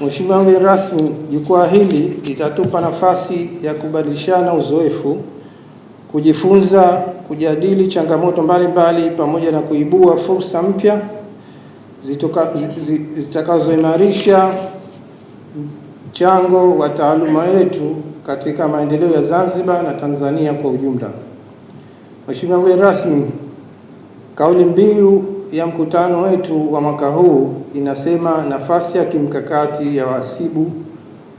Mheshimiwa mgeni rasmi, jukwaa hili litatupa nafasi ya kubadilishana uzoefu, kujifunza, kujadili changamoto mbalimbali pamoja na kuibua fursa mpya zitakazoimarisha mchango wa taaluma yetu katika maendeleo ya Zanzibar na Tanzania kwa ujumla. Mheshimiwa mgeni rasmi, kauli mbiu ya mkutano wetu wa mwaka huu inasema nafasi ya kimkakati ya wahasibu,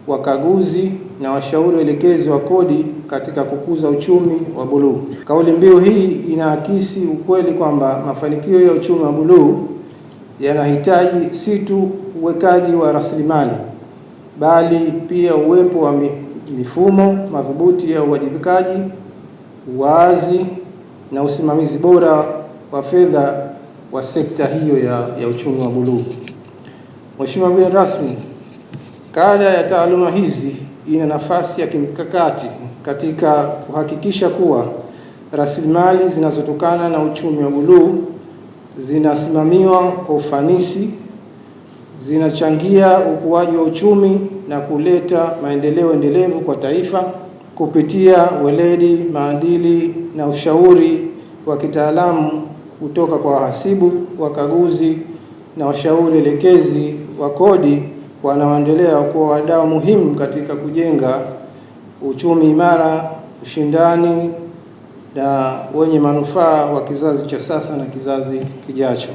wakaguzi na washauri elekezi wa kodi katika kukuza uchumi wa buluu. Kauli mbiu hii inaakisi ukweli kwamba mafanikio ya uchumi wa buluu yanahitaji si tu uwekaji wa rasilimali, bali pia uwepo wa mifumo madhubuti ya uwajibikaji, uwazi na usimamizi bora wa fedha wa sekta hiyo ya uchumi wa buluu. Mheshimiwa mgeni rasmi, kada ya taaluma hizi ina nafasi ya kimkakati katika kuhakikisha kuwa rasilimali zinazotokana na uchumi wa buluu zinasimamiwa kwa ufanisi, zinachangia ukuaji wa uchumi na kuleta maendeleo endelevu kwa taifa kupitia weledi, maadili na ushauri wa kitaalamu kutoka kwa wahasibu, wakaguzi na washauri elekezi wa kodi wanaoendelea kuwa wadau muhimu katika kujenga uchumi imara, ushindani na wenye manufaa wa kizazi cha sasa na kizazi kijacho.